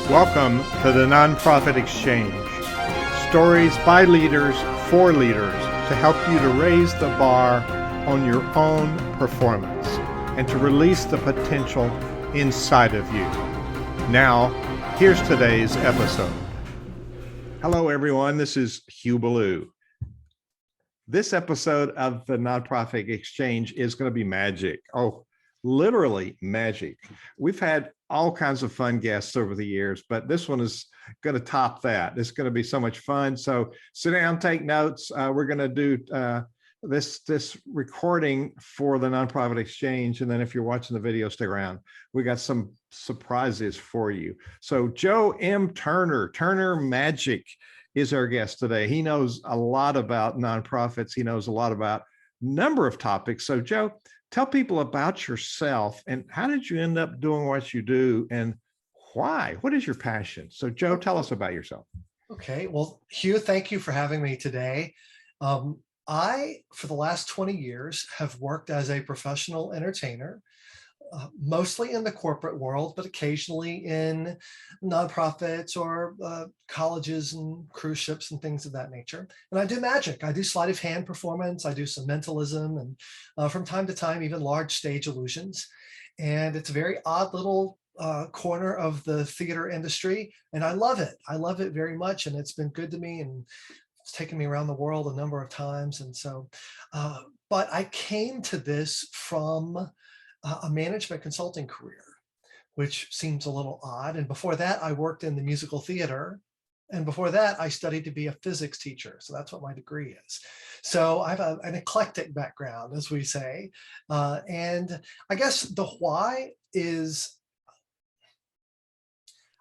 Welcome to the Nonprofit Exchange. Stories by leaders for leaders to help you to raise the bar on your own performance and to release the potential inside of you. Now, here's today's episode. Hello, everyone. This is Hugh Ballou. This episode of the Nonprofit Exchange is going to be magic. Oh, literally magic. We've had all kinds of fun guests over the years, but this one is going to top that. It's going to be so much fun. So sit down, take notes. We're going to do this recording for the Nonprofit Exchange. And then if you're watching the video, stay around. We got some surprises for you. So Joe M. Turner Magic is our guest today. He knows a lot about nonprofits. He knows a lot about a number of topics. So Joe, tell people about yourself and how did you end up doing what you do and why? What is your passion? So Joe, tell us about yourself. Okay, well, Hugh, thank you for having me today. I, for the last 20 years, have worked as a professional entertainer, mostly in the corporate world, but occasionally in nonprofits or colleges and cruise ships and things of that nature. And I do magic. I do sleight of hand performance. I do some mentalism and from time to time, even large stage illusions. And it's a very odd little corner of the theater industry. And I love it. I love it very much. And it's been good to me. And it's taken me around the world a number of times. And so, but I came to this from a management consulting career, which seems a little odd. And before that, I worked in the musical theater. And before that, I studied to be a physics teacher. So that's what my degree is. So I have an eclectic background, as we say. And I guess the why is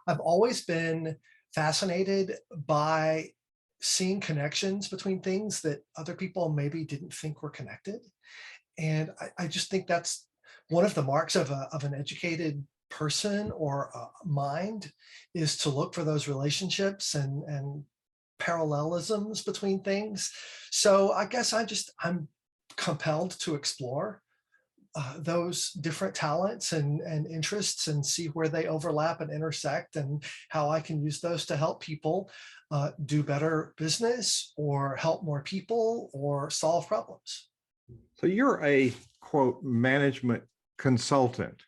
I've always been fascinated by seeing connections between things that other people maybe didn't think were connected. And I just think that's one of the marks of an educated person or a mind is to look for those relationships and parallelisms between things. So I guess I'm compelled to explore those different talents and interests and see where they overlap and intersect and how I can use those to help people do better business or help more people or solve problems. So you're a quote management consultant.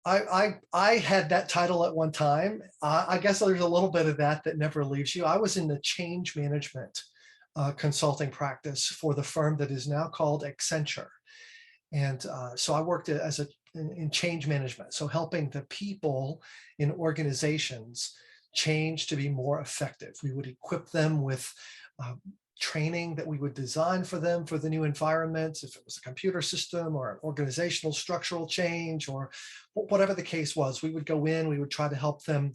I had that title at one time. I guess there's a little bit of that never leaves you. I was in the change management consulting practice for the firm that is now called Accenture. And so I worked in change management, so helping the people in organizations change to be more effective. We would equip them with training that we would design for them for the new environments, if it was a computer system or an organizational structural change or whatever the case was. We would go in, we would try to help them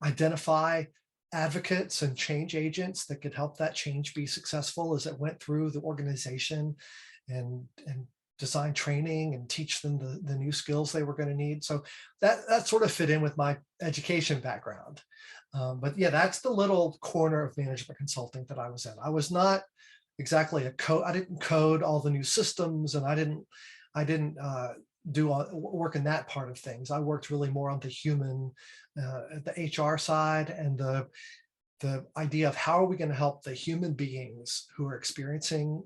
identify advocates and change agents that could help that change be successful as it went through the organization and design training and teach them the new skills they were going to need. So that sort of fit in with my education background. But yeah, that's the little corner of management consulting that I was in. I was not exactly I didn't code all the new systems, and I didn't do work in that part of things. I worked really more on the human, the HR side, and the idea of how are we going to help the human beings who are experiencing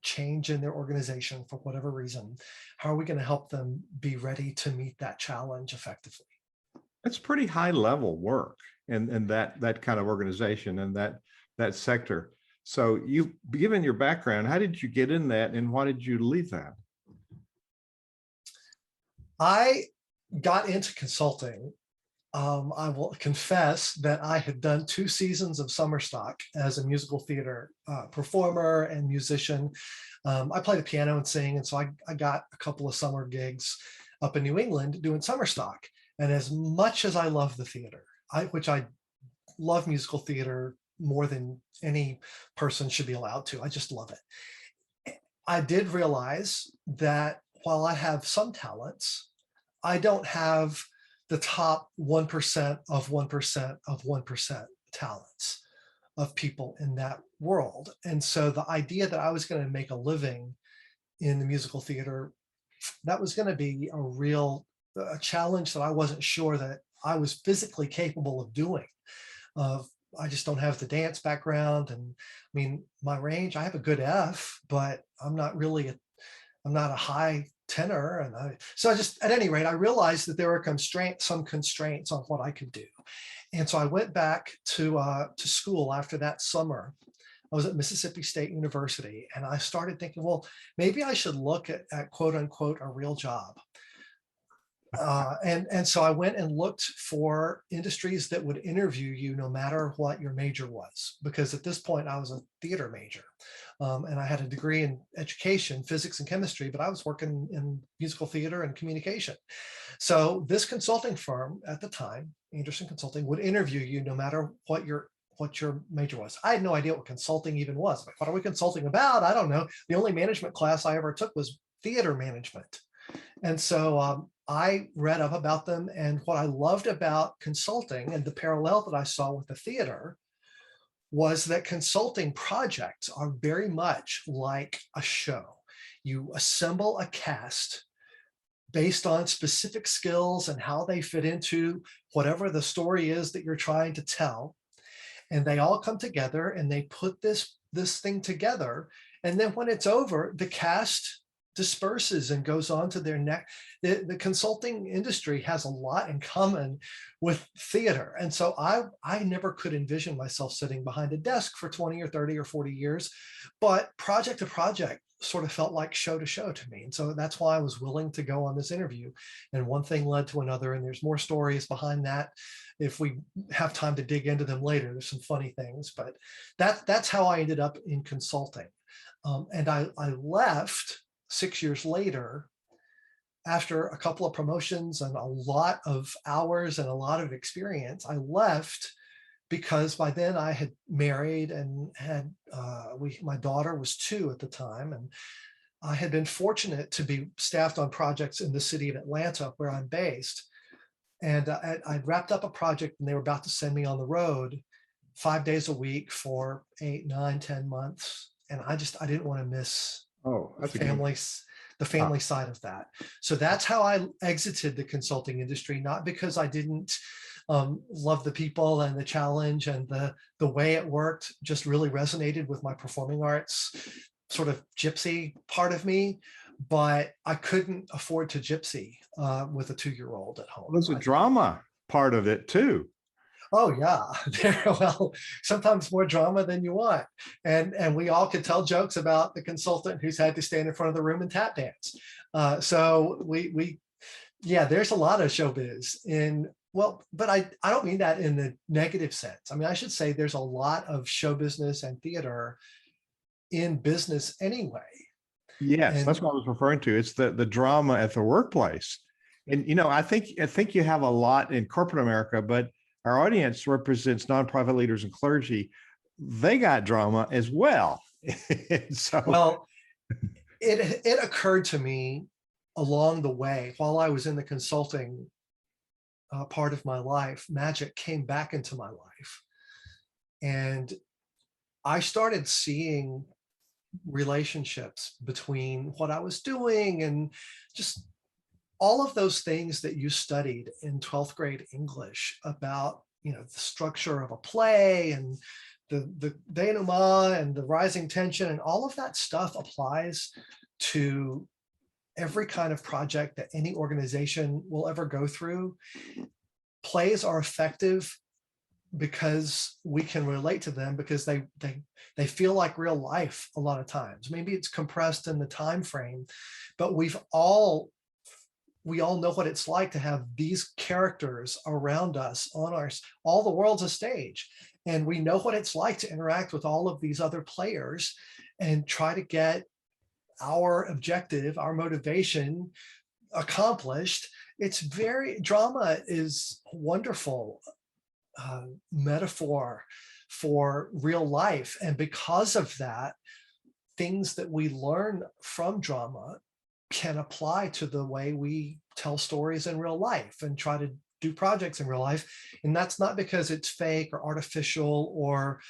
change in their organization for whatever reason. How are we going to help them be ready to meet that challenge effectively? That's pretty high level work and that kind of organization and that sector. So you've given your background, how did you get in that and why did you leave that? I got into consulting. I will confess that I had done 2 seasons of summer stock as a musical theater performer and musician. I played the piano and sing, and so I got a couple of summer gigs up in New England doing summer stock. And as much as I love the theater, which I love musical theater more than any person should be allowed to, I just love it. I did realize that while I have some talents, I don't have the top 1% of 1% of 1% talents of people in that world. And so the idea that I was going to make a living in the musical theater, that was going to be a challenge that I wasn't sure that I was physically capable of doing. Uh, I just don't have the dance background. And I mean, my range, I have a good F, but I'm not a high tenor. And so I just, at any rate, I realized that there were some constraints on what I could do. And so I went back to school after that summer. I was at Mississippi State University, and I started thinking, well, maybe I should look at quote unquote a real job. And so I went and looked for industries that would interview you no matter what your major was, because at this point I was a theater major, and I had a degree in education, physics and chemistry, but I was working in musical theater and communication. So this consulting firm at the time, Anderson Consulting, would interview you no matter what your major was. I had no idea what consulting even was. Like, what are we consulting about? I don't know. The only management class I ever took was theater management. And so I read up about them. And what I loved about consulting and the parallel that I saw with the theater was that consulting projects are very much like a show. You assemble a cast based on specific skills and how they fit into whatever the story is that you're trying to tell. And they all come together and they put this thing together. And then when it's over, the cast disperses and goes on to their next. The consulting industry has a lot in common with theater. And so I never could envision myself sitting behind a desk for 20 or 30 or 40 years, but project to project sort of felt like show to show to me. And so that's why I was willing to go on this interview. And one thing led to another, and there's more stories behind that. If we have time to dig into them later, there's some funny things, but that's how I ended up in consulting. And I left 6 years later, after a couple of promotions and a lot of hours and a lot of experience. I left because by then I had married and had my daughter was 2 at the time, and I had been fortunate to be staffed on projects in the city of Atlanta, where I'm based. And I'd wrapped up a project, and they were about to send me on the road 5 days a week for 8, 9, 10 months, and I didn't want to miss the family side of that. So that's how I exited the consulting industry, not because I didn't love the people and the challenge and the way it worked just really resonated with my performing arts sort of gypsy part of me, but I couldn't afford to gypsy with a 2-year-old at home. There's a drama part of it too. Oh yeah, well, sometimes more drama than you want. And we all could tell jokes about the consultant who's had to stand in front of the room and tap dance. So yeah, there's a lot of showbiz but I don't mean that in the negative sense. I mean, I should say there's a lot of show business and theater in business anyway. Yes, that's what I was referring to. It's the drama at the workplace. And, I think you have a lot in corporate America, but our audience represents nonprofit leaders and clergy. They got drama as well. So, well, it occurred to me along the way while I was in the consulting part of my life, magic came back into my life. And I started seeing relationships between what I was doing and just all of those things that you studied in 12th grade English about, the structure of a play and the denouement and the rising tension, and all of that stuff applies to every kind of project that any organization will ever go through. Plays are effective because we can relate to them, because they feel like real life a lot of times. Maybe it's compressed in the time frame, but we all know what it's like to have these characters around us all the world's a stage. And we know what it's like to interact with all of these other players and try to get our objective, our motivation accomplished. Drama is wonderful metaphor for real life. And because of that, things that we learn from drama can apply to the way we tell stories in real life and try to do projects in real life. And that's not because it's fake or artificial or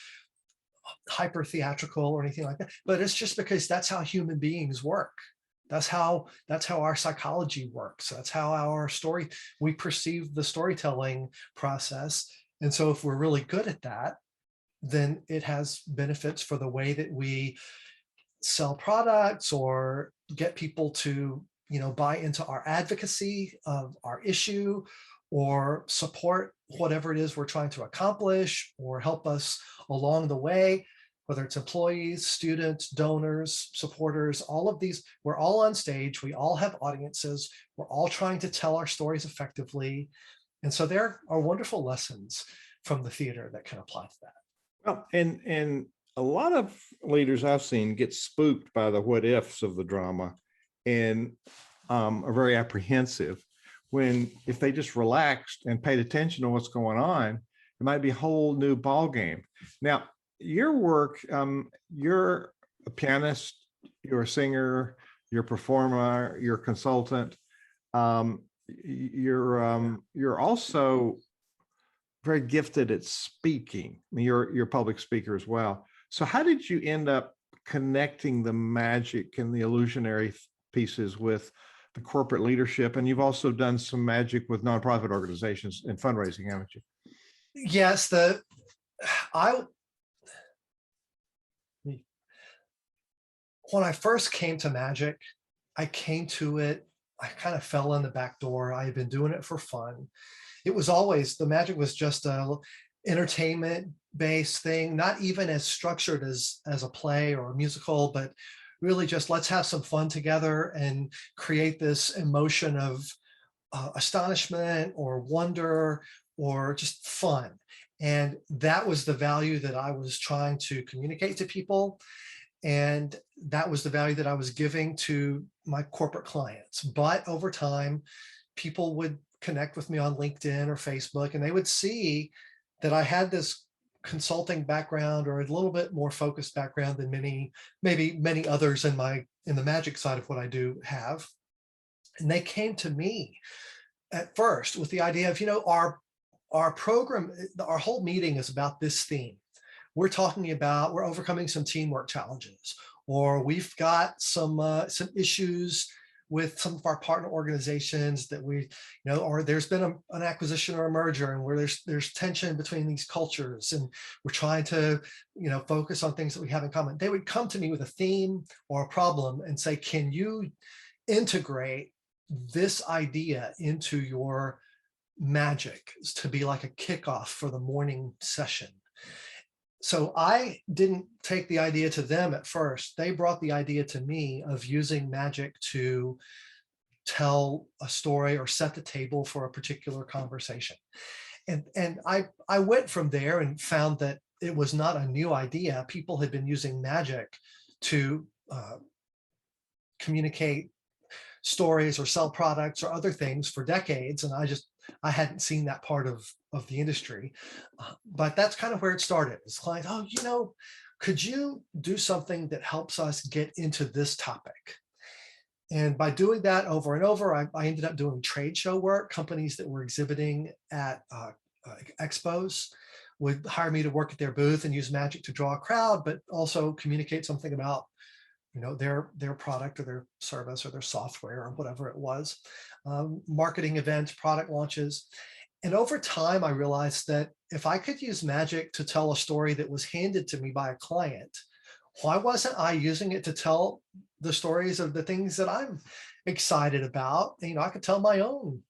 hyper theatrical or anything like that, but it's just because that's how human beings work. That's how our psychology works. That's how we perceive the storytelling process. And so if we're really good at that, then it has benefits for the way that we sell products or get people to, buy into our advocacy of our issue, or support whatever it is we're trying to accomplish, or help us along the way, whether it's employees, students, donors, supporters, all of these. We're all on stage, we all have audiences, we're all trying to tell our stories effectively. And so there are wonderful lessons from the theater that can apply to that. Well, and a lot of leaders I've seen get spooked by the what ifs of the drama, and are very apprehensive when, if they just relaxed and paid attention to what's going on, it might be a whole new ball game. Now, your work, you're a pianist, you're a singer, you're a performer, you're a consultant. You're also very gifted at speaking. I mean, you're a public speaker as well. So how did you end up connecting the magic and the illusionary pieces with the corporate leadership? And you've also done some magic with nonprofit organizations and fundraising, haven't you? Yes, when I first came to magic, I came to it, I kind of fell in the back door. I had been doing it for fun. It was always, the magic was just a entertainment based thing, not even as structured as a play or a musical, but really just let's have some fun together and create this emotion of astonishment or wonder or just fun. And that was the value that I was trying to communicate to people. And that was the value that I was giving to my corporate clients. But over time, people would connect with me on LinkedIn or Facebook, and they would see that I had this consulting background, or a little bit more focused background than maybe many others in the magic side of what I do have. And they came to me at first with the idea of, our program, our whole meeting is about this theme. We're overcoming some teamwork challenges, or we've got some issues with some of our partner organizations that or there's been an acquisition or a merger, and where there's tension between these cultures, and we're trying to, focus on things that we have in common. They would come to me with a theme or a problem and say, can you integrate this idea into your magic to be like a kickoff for the morning session? So I didn't take the idea to them at first. They brought the idea to me of using magic to tell a story or set the table for a particular conversation. And I went from there and found that it was not a new idea. People had been using magic to communicate stories or sell products or other things for decades. And I hadn't seen that part of the industry, but that's kind of where it started. It's clients, could you do something that helps us get into this topic? And by doing that over and over, I ended up doing trade show work. Companies that were exhibiting at expos would hire me to work at their booth and use magic to draw a crowd, but also communicate something about their product or their service or their software or whatever it was. Marketing events, product launches. And over time, I realized that if I could use magic to tell a story that was handed to me by a client, why wasn't I using it to tell the stories of the things that I'm excited about? I could tell my own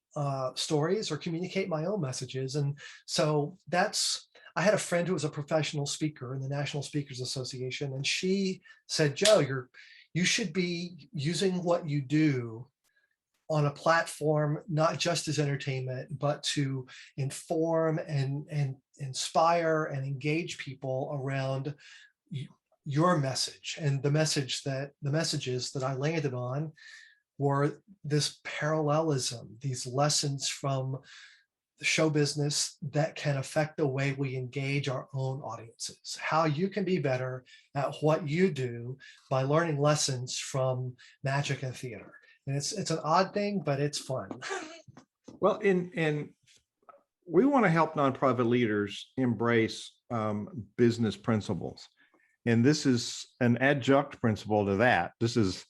stories or communicate my own messages. And so I had a friend who was a professional speaker in the National Speakers Association, and she said, Joe, you should be using what you do on a platform, not just as entertainment, but to inform and inspire and engage people around your message. And the messages that I landed on were this parallelism, these lessons from show business that can affect the way we engage our own audiences, how you can be better at what you do by learning lessons from magic and theater. And it's an odd thing, but it's fun. Well, and we want to help nonprofit leaders embrace business principles. And this is an adjunct principle to that. This is,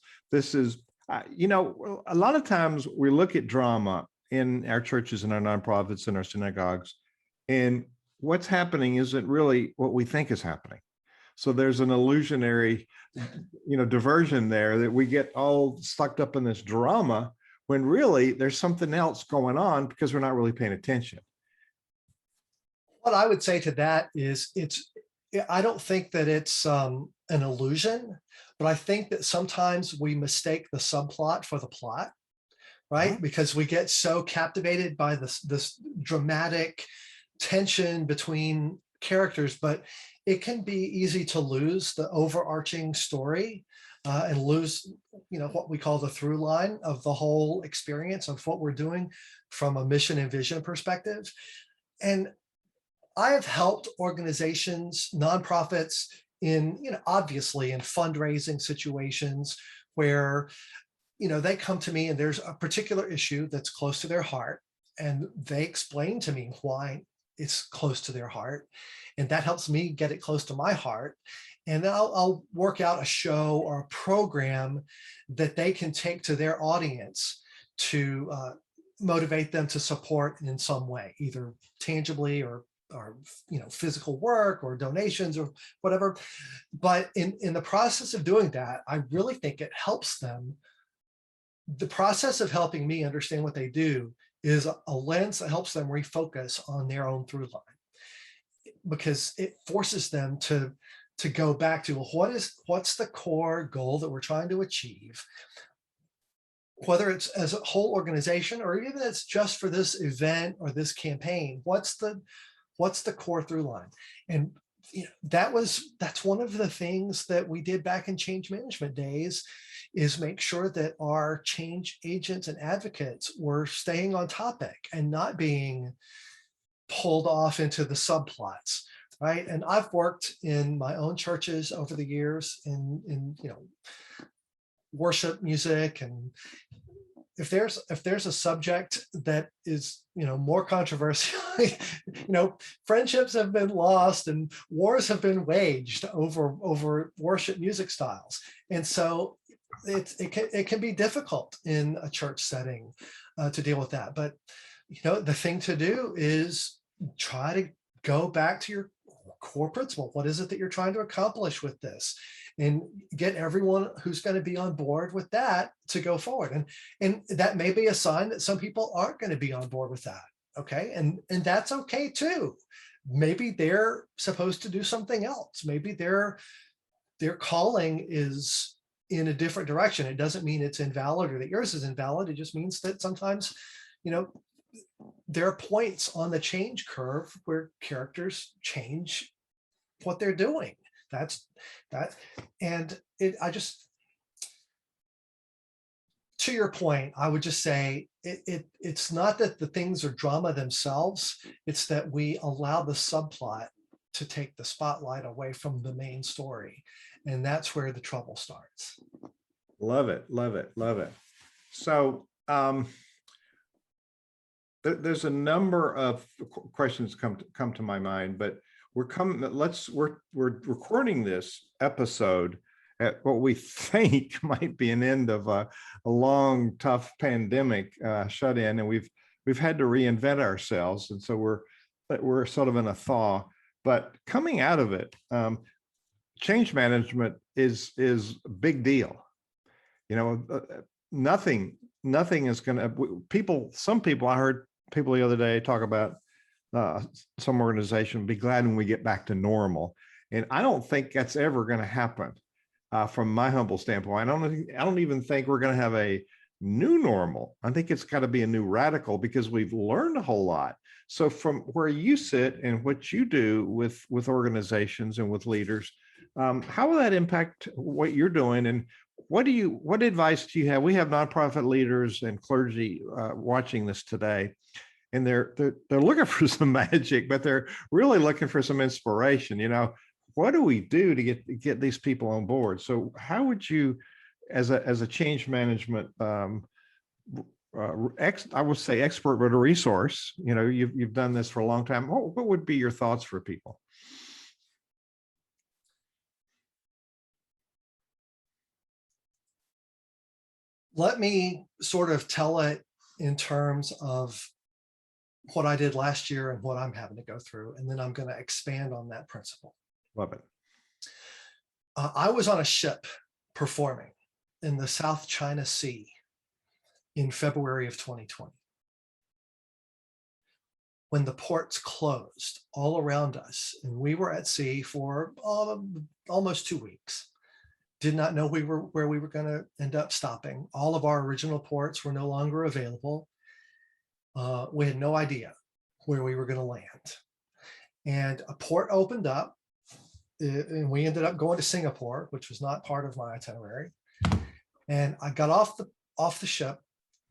A lot of times we look at drama in our churches and our nonprofits and our synagogues, and what's happening isn't really what we think is happening. So there's an illusionary, diversion there that we get all sucked up in this drama when really there's something else going on because we're not really paying attention. What I would say to that is I don't think that it's an illusion, but I think that sometimes we mistake the subplot for the plot, right? Because we get so captivated by this dramatic tension between characters, but it can be easy to lose the overarching story and lose, what we call the through line of the whole experience of what we're doing from a mission and vision perspective. And I have helped organizations, nonprofits in, obviously in fundraising situations where, they come to me and there's a particular issue that's close to their heart, and they explain to me why it's close to their heart. And that helps me get it close to my heart. And then I'll work out a show or a program that they can take to their audience to motivate them to support in some way, either tangibly or physical work or donations or whatever. But in the process of doing that, I really think it helps them. The process of helping me understand what they do is a lens that helps them refocus on their own through line, because it forces them to go back to what's the core goal that we're trying to achieve, whether it's as a whole organization or even it's just for this event or this campaign. What's the core through line? And that's one of the things that we did back in change management days, is make sure that our change agents and advocates were staying on topic and not being pulled off into the subplots, right? And I've worked in my own churches over the years in worship music, and if there's a subject that is more controversial, friendships have been lost and wars have been waged over worship music styles, and so it can be difficult in a church setting to deal with that. But the thing to do is try to go back to your core principle. What is it that you're trying to accomplish with this? And get everyone who's going to be on board with that to go forward. And that may be a sign that some people aren't going to be on board with that. Okay. And that's okay too. Maybe they're supposed to do something else. Maybe their calling is in a different direction. It doesn't mean it's invalid or that yours is invalid. It just means that sometimes, there are points on the change curve where characters change what they're doing. That's that. And to your point, I would just say it's not that the things are drama themselves. It's that we allow the subplot to take the spotlight away from the main story. And that's where the trouble starts. Love it. Love it. Love it. So there's a number of questions come to my mind, but we're recording this episode at what we think might be an end of a long, tough pandemic shut in, and we've had to reinvent ourselves, and so we're sort of in a thaw. But coming out of it, change management is a big deal. Nothing is going to. Some people, I heard people the other day talk about some organization be glad when we get back to normal, and I don't think that's ever going to happen. From my humble standpoint, I don't even think we're going to have a new normal. I think it's got to be a new radical, because we've learned a whole lot. So from where you sit and what you do with organizations and with leaders, how will that impact what you're doing? And what advice do you have? We have nonprofit leaders and clergy watching this today, and they're looking for some magic, but they're really looking for some inspiration. What do we do to get these people on board? So how would you, as a change management I would say expert, but a resource, you've done this for a long time, what would be your thoughts for people? Let me sort of tell it in terms of what I did last year and what I'm having to go through, and then I'm going to expand on that principle. Love it. I was on a ship performing in the South China Sea in February of 2020. When the ports closed all around us and we were at sea for almost 2 weeks, did not know where we were going to end up stopping. All of our original ports were no longer available. We had no idea where we were going to land. And a port opened up, and we ended up going to Singapore, which was not part of my itinerary. And I got off the ship,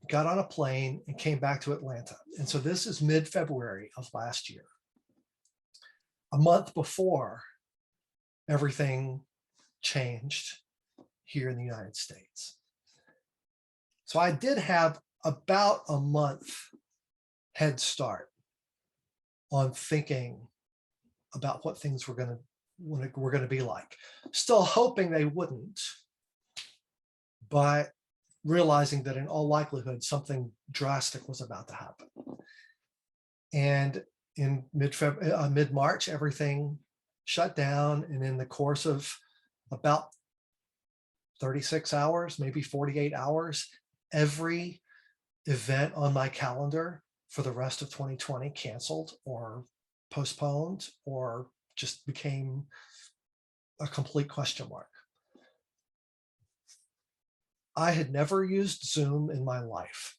got on a plane, and came back to Atlanta. And so this is mid-February of last year, a month before everything changed here in the United States. So I did have about a month head start on thinking about what things were going to be like. Still hoping they wouldn't, but realizing that in all likelihood, something drastic was about to happen. And in mid-March, everything shut down. And in the course of about 36 hours, maybe 48 hours, every event on my calendar for the rest of 2020 canceled or postponed or just became a complete question mark. I had never used Zoom in my life,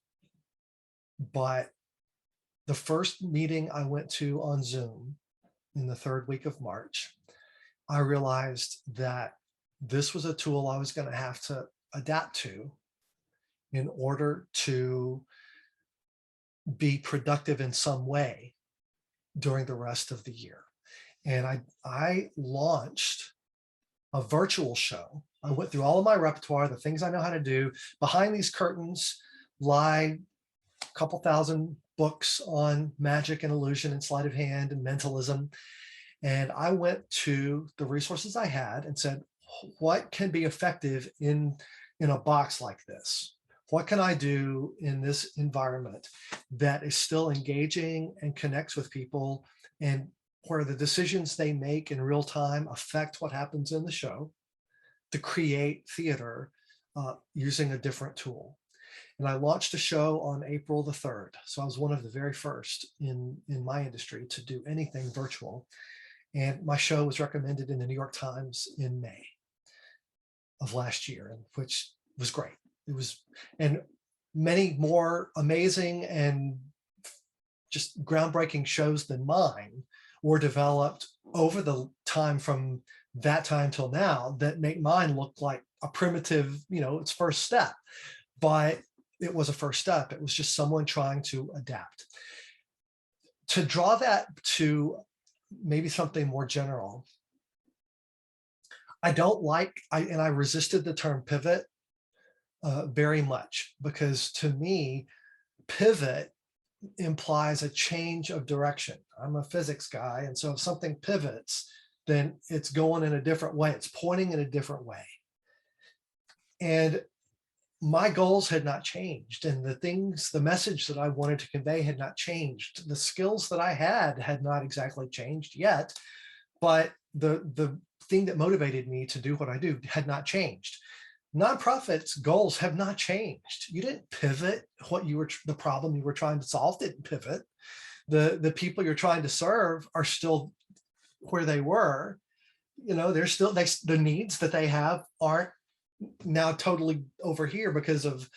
but the first meeting I went to on Zoom in the third week of March, I realized that this was a tool I was going to have to adapt to in order to be productive in some way during the rest of the year. And I launched a virtual show. I went through all of my repertoire, the things I know how to do. Behind these curtains lie a couple thousand books on magic and illusion and sleight of hand and mentalism. And I went to the resources I had and said, what can be effective in a box like this? What can I do in this environment that is still engaging and connects with people, and where the decisions they make in real time affect what happens in the show, to create theater using a different tool? And I launched a show on April the 3rd. So I was one of the very first in my industry to do anything virtual. And my show was recommended in the New York Times in May of last year, which was great. It was, and many more amazing and just groundbreaking shows than mine were developed over the time from that time till now that make mine look like a primitive, its first step. But it was a first step. It was just someone trying to adapt. To draw that to maybe something more general, I resisted the term pivot very much, because to me, pivot implies a change of direction. I'm a physics guy. And so if something pivots, then it's going in a different way. It's pointing in a different way. And my goals had not changed. And the message that I wanted to convey had not changed. The skills that I had not exactly changed yet, but the thing that motivated me to do what I do had not changed. Nonprofits' goals have not changed. You didn't pivot the problem you were trying to solve didn't pivot. The people you're trying to serve are still where they were. They're still, the needs that they have aren't now totally over here because of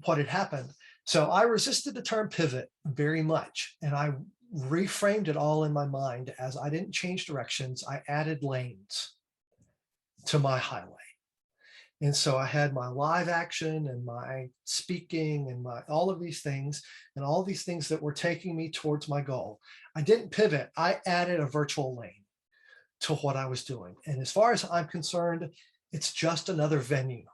what had happened. So I resisted the term pivot very much. And I reframed it all in my mind as I didn't change directions. I added lanes to my highway. And so I had my live action and my speaking and all of these things that were taking me towards my goal. I didn't pivot. I added a virtual lane to what I was doing. And as far as I'm concerned, it's just another venue.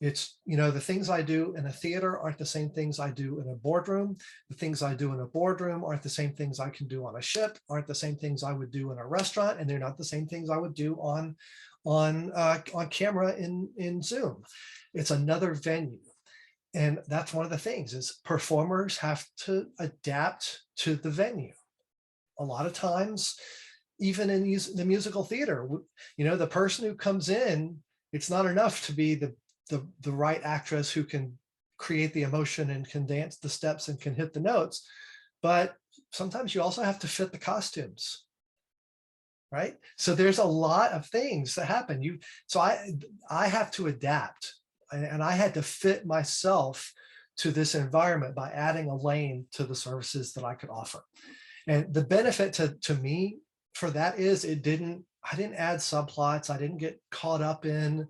It's, the things I do in a theater aren't the same things I do in a boardroom. The things I do in a boardroom aren't the same things I can do on a ship, aren't the same things I would do in a restaurant, and they're not the same things I would do on on camera in Zoom. It's another venue. And that's one of the things is performers have to adapt to the venue. A lot of times, even in the musical theater, the person who comes in, it's not enough to be the right actress who can create the emotion and can dance the steps and can hit the notes. But sometimes you also have to fit the costumes, right? So there's a lot of things that happen. So I have to adapt, and I had to fit myself to this environment by adding a lane to the services that I could offer. And the benefit to me for that is I didn't add subplots. I didn't get caught up in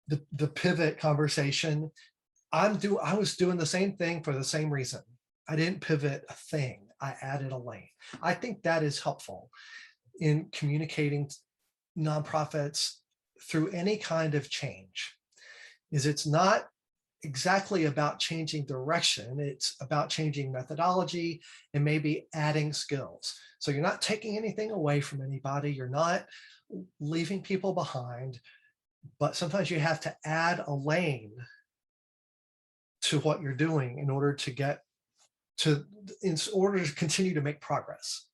the pivot conversation. I was doing the same thing for the same reason. I didn't pivot a thing. I added a lane. I think that is helpful in communicating nonprofits through any kind of change. It's not exactly about changing direction. It's about changing methodology and maybe adding skills. So you're not taking anything away from anybody. You're not leaving people behind, but sometimes you have to add a lane to what you're doing in order to continue to make progress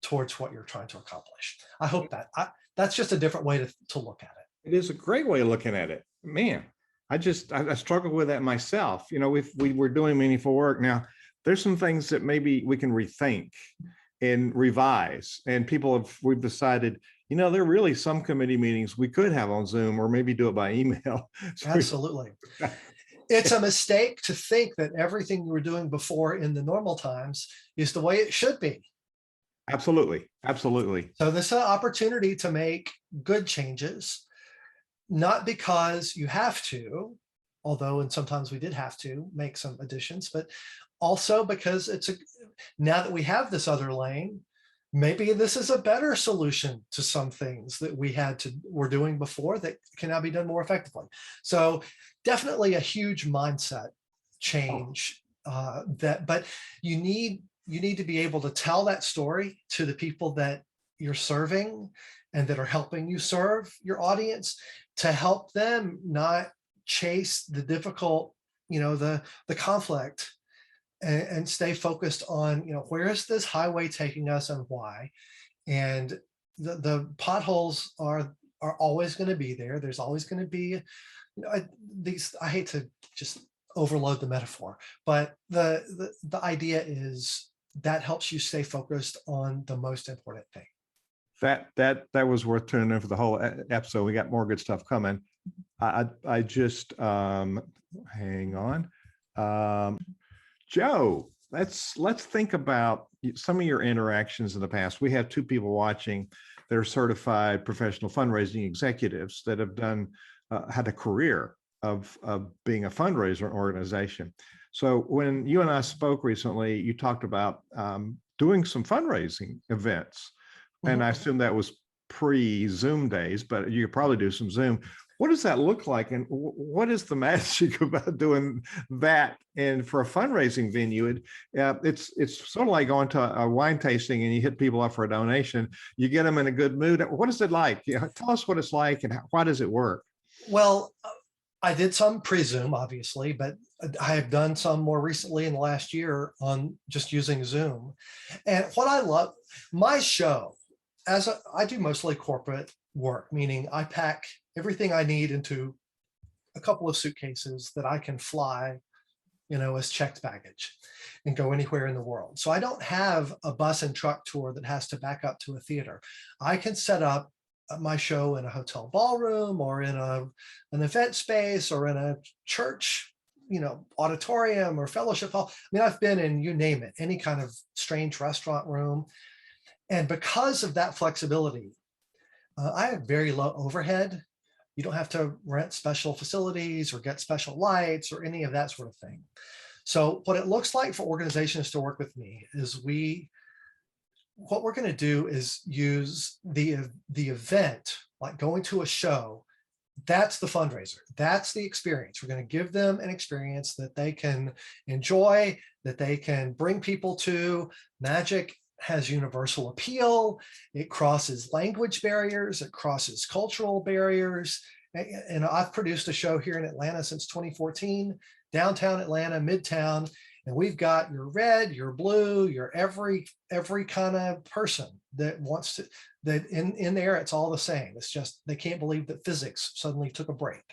towards what you're trying to accomplish. I hope that's just a different way to look at it. It is a great way of looking at it, man. I struggle with that myself. If we were doing meaningful work now, there's some things that maybe we can rethink and revise. And we've decided, there are really some committee meetings we could have on Zoom or maybe do it by email. Absolutely. It's a mistake to think that everything you were doing before in the normal times is the way it should be. Absolutely. Absolutely. So this is an opportunity to make good changes, not because you have to, although and sometimes we did have to make some additions, but also because now that we have this other lane, maybe this is a better solution to some things that were doing before that can now be done more effectively. So definitely a huge mindset change but you need to be able to tell that story to the people that you're serving and that are helping you serve your audience, to help them not chase the difficult, the conflict, and stay focused on, where is this highway taking us and why? And the potholes are always going to be there. There's always going to be I hate to just overload the metaphor, but the idea is that helps you stay focused on the most important thing. That was worth tuning in for the whole episode. We got more good stuff coming. I just hang on. Joe, let's think about some of your interactions in the past. We have two people watching that are certified professional fundraising executives that have had a career of being a fundraiser organization. So when you and I spoke recently, you talked about doing some fundraising events. And I assume that was pre-Zoom days, but you could probably do some Zoom. What does that look like? And what is the magic about doing that? And for a fundraising venue, it's sort of like going to a wine tasting and you hit people up for a donation. You get them in a good mood. What is it like? Tell us what it's like and why does it work? Well, I did some pre-Zoom, obviously, but I have done some more recently in the last year on just using Zoom. And what I love, my show, I do mostly corporate work, meaning I pack everything I need into a couple of suitcases that I can fly, as checked baggage and go anywhere in the world. So I don't have a bus and truck tour that has to back up to a theater. I can set up my show in a hotel ballroom or in an event space or in a church, auditorium or fellowship hall. I mean, I've been in, you name it, any kind of strange restaurant room. And because of that flexibility, I have very low overhead. You don't have to rent special facilities or get special lights or any of that sort of thing. So what it looks like for organizations to work with me is what we're going to do is use the event, like going to a show. That's the fundraiser. That's the experience. We're going to give them an experience that they can enjoy, that they can bring people to. Magic has universal appeal. It crosses language barriers. It crosses cultural barriers. And I've produced a show here in Atlanta since 2014, downtown Atlanta, Midtown, and we've got your red, your blue, your every kind of person that wants to, that in there, it's all the same. It's just, they can't believe that physics suddenly took a break.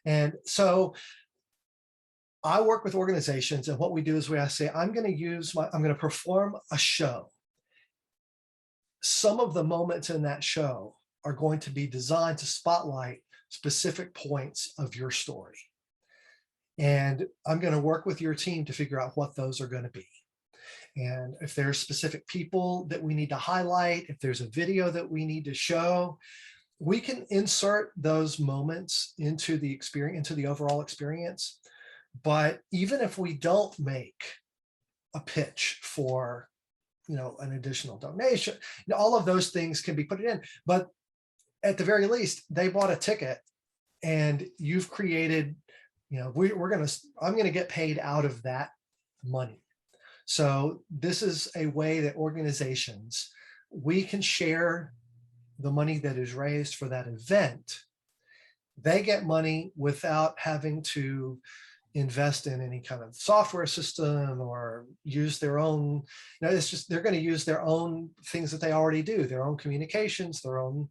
And so I work with organizations, and what we do is we say, I'm going to perform a show. Some of the moments in that show are going to be designed to spotlight specific points of your story. And I'm going to work with your team to figure out what those are going to be. And if there's specific people that we need to highlight, if there's a video that we need to show, we can insert those moments into the experience, into the overall experience. But even if we don't make a pitch for, an additional donation, all of those things can be put in. But at the very least, they bought a ticket, and you've created, I'm going to get paid out of that money. So this is a way that organizations, we can share the money that is raised for that event. They get money without having to invest in any kind of software system or use their own, it's just, they're going to use their own things that they already do, their own communications, their own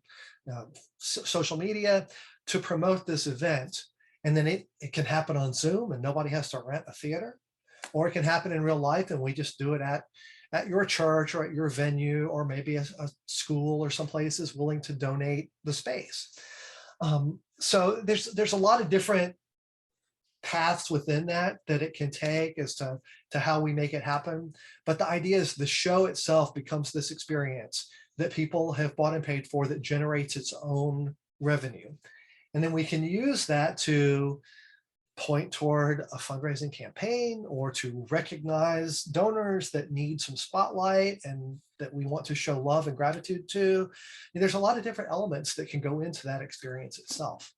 social media to promote this event. And then it can happen on Zoom and nobody has to rent a theater, or it can happen in real life and we just do it at your church or at your venue, or maybe a school or someplace is willing to donate the space. So there's a lot of different paths within that it can take as to how we make it happen. But the idea is the show itself becomes this experience that people have bought and paid for that generates its own revenue. And then we can use that to point toward a fundraising campaign or to recognize donors that need some spotlight and that we want to show love and gratitude to. And there's a lot of different elements that can go into that experience itself.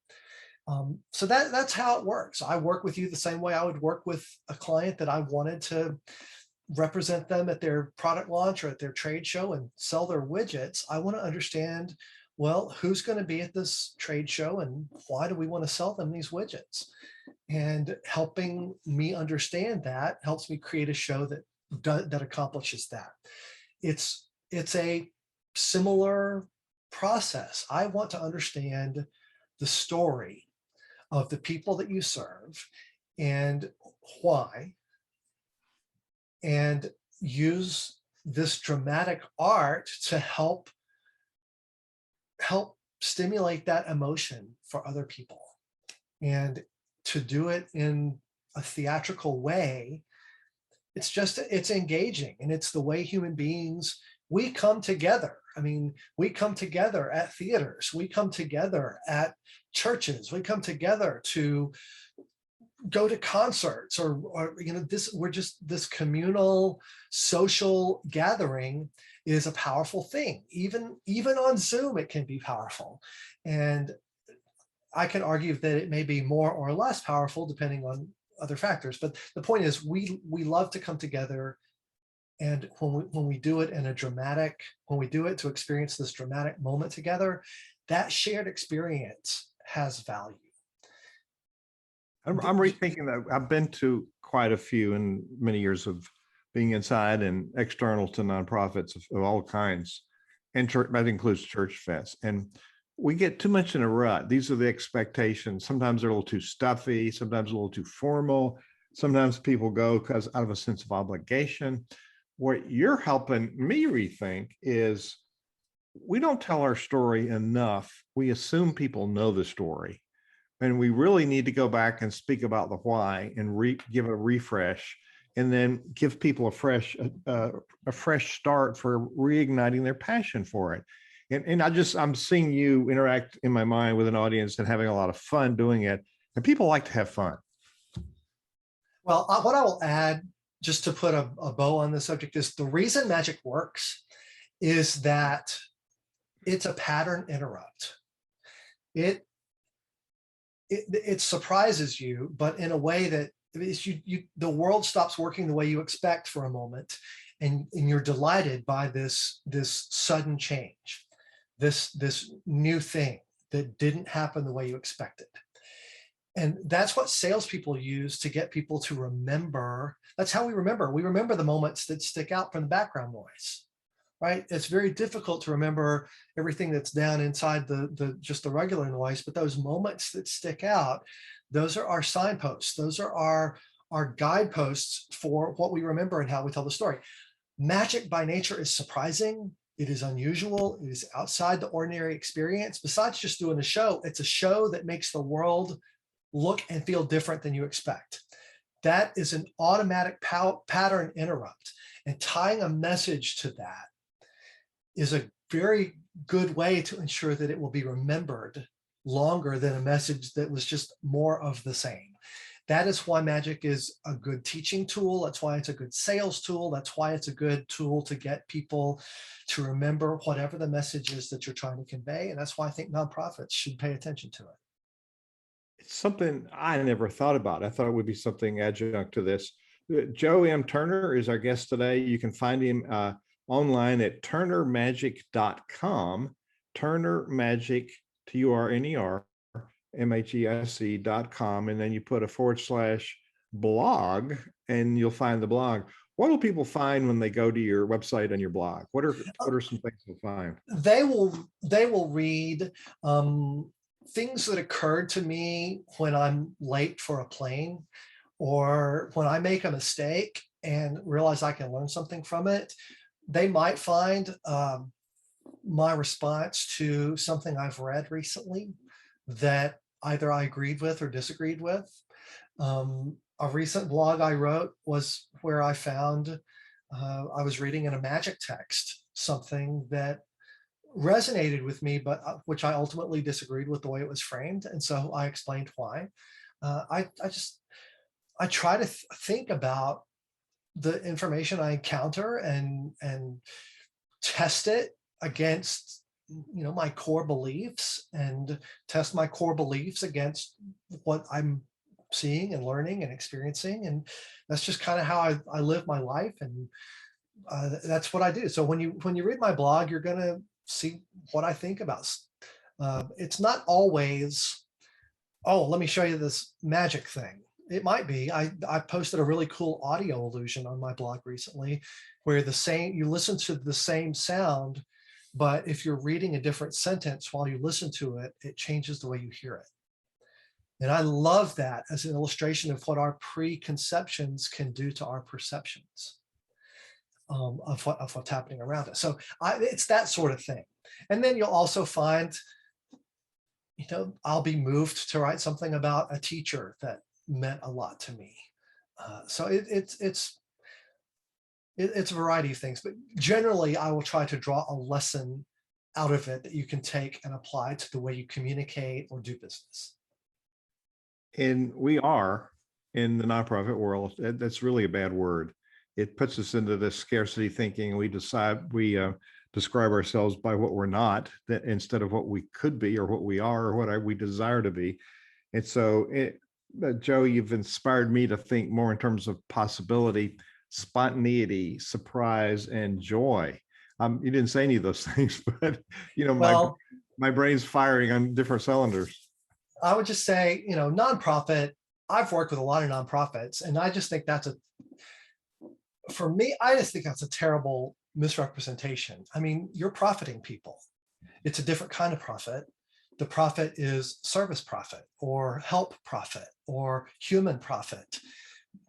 So that's how it works. I work with you the same way I would work with a client that I wanted to represent them at their product launch or at their trade show and sell their widgets. I want to understand, well, who's going to be at this trade show and why do we want to sell them these widgets? And helping me understand that helps me create a show that accomplishes that. It's a similar process. I want to understand the story of the people that you serve and why, and use this dramatic art to help stimulate that emotion for other people. And to do it in a theatrical way, it's engaging, and it's the way human beings, we come together. I mean, we come together at theaters, we come together at churches, we come together to go to concerts or this communal social gathering is a powerful thing. Even on Zoom, it can be powerful. And I can argue that it may be more or less powerful depending on other factors. But the point is, we love to come together. And when we do it in a dramatic, when we do it to experience this dramatic moment together, that shared experience has value. I'm rethinking that. I've been to quite a few in many years of being inside and external to nonprofits of all kinds. And that includes Church Fest. And we get too much in a rut. These are the expectations. Sometimes they're a little too stuffy, sometimes a little too formal. Sometimes people go because out of a sense of obligation. What you're helping me rethink is we don't tell our story enough. We assume people know the story. And we really need to go back and speak about the why and give a refresh, and then give people a fresh start for reigniting their passion for it. And I'm seeing you interact in my mind with an audience and having a lot of fun doing it. And people like to have fun. Well, what I will add, just to put a bow on the subject, is the reason magic works is that it's a pattern interrupt. It surprises you, but in a way that the world stops working the way you expect for a moment, and you're delighted by this sudden change, this new thing that didn't happen the way you expected. And that's what salespeople use to get people to remember. That's how we remember. We remember the moments that stick out from the background noise, right? It's very difficult to remember everything that's down inside just the regular noise, but those moments that stick out, those are our signposts. Those are our guideposts for what we remember and how we tell the story. Magic by nature is surprising. It is unusual. It is outside the ordinary experience. Besides just doing a show, it's a show that makes the world look and feel different than you expect. That is an automatic pattern interrupt. And tying a message to that is a very good way to ensure that it will be remembered longer than a message that was just more of the same. That is why magic is a good teaching tool. That's why it's a good sales tool. That's why it's a good tool to get people to remember whatever the message is that you're trying to convey. And that's why I think nonprofits should pay attention to it. It's something I never thought about. I thought it would be something adjunct to this. Joe M. Turner is our guest today. You can find him online at turnermagic.com, turnermagic, TURNERMAGIC.com, and then you put a /blog and you'll find the blog. What will people find when they go to your website and your blog? What are some things they'll find? They will read things that occurred to me when I'm late for a plane, or when I make a mistake and realize I can learn something from it. They might find my response to something I've read recently that either I agreed with or disagreed with. A recent blog I wrote was where I found I was reading in a magic text something that resonated with me, but which I ultimately disagreed with the way it was framed. And so I explained why. I try to think about the information I encounter and test it against, my core beliefs, and test my core beliefs against what I'm seeing and learning and experiencing. And that's just kind of how I live my life. And that's what I do. So when you read my blog, you're going to see what I think about. It's not always, oh, let me show you this magic thing. It might be. I posted a really cool audio illusion on my blog recently where you listen to the same sound, but if you're reading a different sentence while you listen to it, it changes the way you hear it. And I love that as an illustration of what our preconceptions can do to our perceptions of what's happening around us. So it's that sort of thing. And then you'll also find, I'll be moved to write something about a teacher that meant a lot to me. So it's a variety of things, but generally I will try to draw a lesson out of it that you can take and apply to the way you communicate or do business. And we are in the nonprofit world. That's really a bad word. It puts us into this scarcity thinking. We describe ourselves by what we're not, instead of what we could be or what we are or what we desire to be. And so, Joe, you've inspired me to think more in terms of possibility, spontaneity, surprise, and joy. You didn't say any of those things, but my brain's firing on different cylinders. I would just say, nonprofit. I've worked with a lot of nonprofits, and I just think for me, I just think that's a terrible misrepresentation. I mean, you're profiting people. It's a different kind of profit. The profit is service profit or help profit or human profit.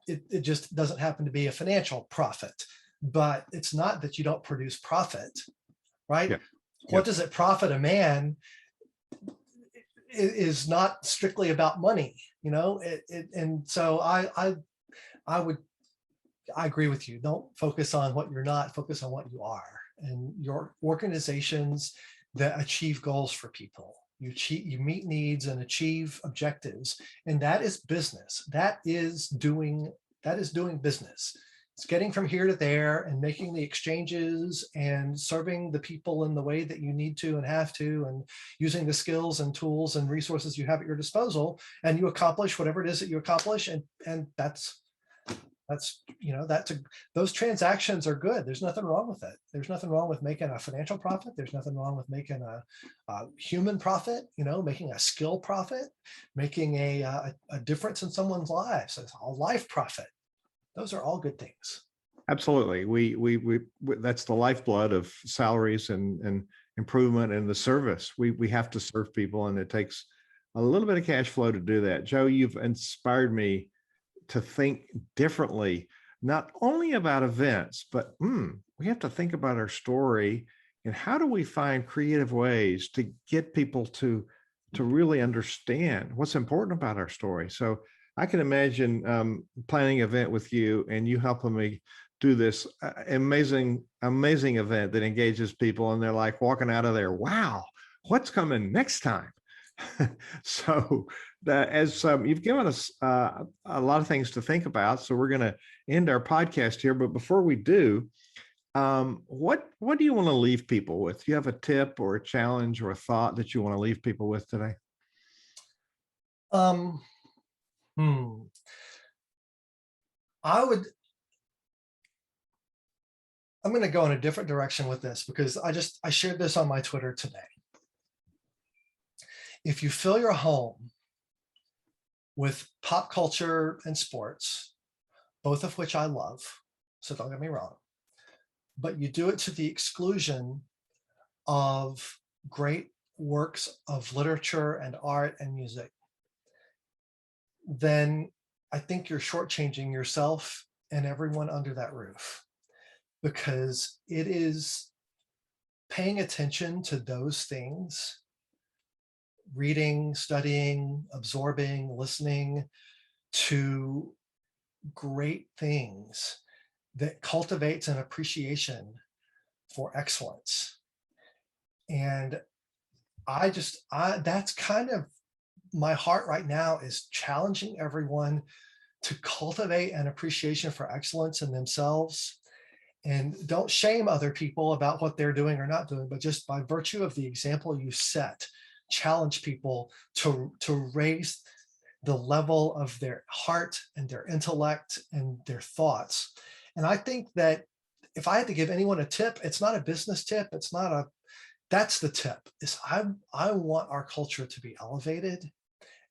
It just doesn't happen to be a financial profit, but it's not that you don't produce profit, right? Yeah. What does it profit a man is not strictly about money, and so I agree with you. Don't focus on what you're not, focus on what you are. And your organizations that achieve goals for people, you meet needs and achieve objectives. And that is business. That is doing business. It's getting from here to there and making the exchanges and serving the people in the way that you need to and have to, and using the skills and tools and resources you have at your disposal, and you accomplish whatever it is that you accomplish. And that's That's, those transactions are good. There's nothing wrong with it. There's nothing wrong with making a financial profit. There's nothing wrong with making a human profit, making a skill profit, making a difference in someone's lives. It's a life profit. Those are all good things. Absolutely. We that's the lifeblood of salaries and improvement and the service. We have to serve people, and it takes a little bit of cash flow to do that. Joe, you've inspired me to think differently, not only about events, but we have to think about our story and how do we find creative ways to get people to really understand what's important about our story. So I can imagine planning an event with you and you helping me do this amazing event that engages people, and they're like walking out of there, wow, what's coming next time? So as you've given us a lot of things to think about, so we're going to end our podcast here. But before we do, what do you want to leave people with? Do you have a tip or a challenge or a thought that you want to leave people with today? I'm going to go in a different direction with this, because I shared this on my Twitter today. If you fill your home with pop culture and sports, both of which I love, so don't get me wrong, but you do it to the exclusion of great works of literature and art and music, then I think you're shortchanging yourself and everyone under that roof, because it is paying attention to those things, reading, studying, absorbing, listening to great things, that cultivates an appreciation for excellence. And that's kind of my heart right now, is challenging everyone to cultivate an appreciation for excellence in themselves. And don't shame other people about what they're doing or not doing, but just by virtue of the example you set, challenge people to raise the level of their heart and their intellect and their thoughts. And I think that if I had to give anyone a tip, it's not a business tip. That's the tip, is I want our culture to be elevated.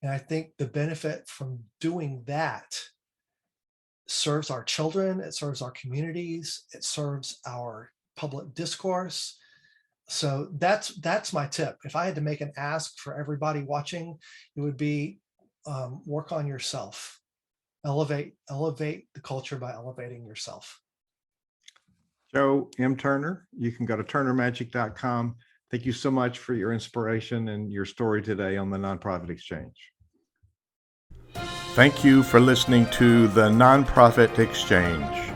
And I think the benefit from doing that serves our children, it serves our communities, it serves our public discourse. So that's my tip. If I had to make an ask for everybody watching, it would be work on yourself. Elevate the culture by elevating yourself. Joe M. Turner, you can go to turnermagic.com. Thank you so much for your inspiration and your story today on the Nonprofit Exchange. Thank you for listening to the Nonprofit Exchange.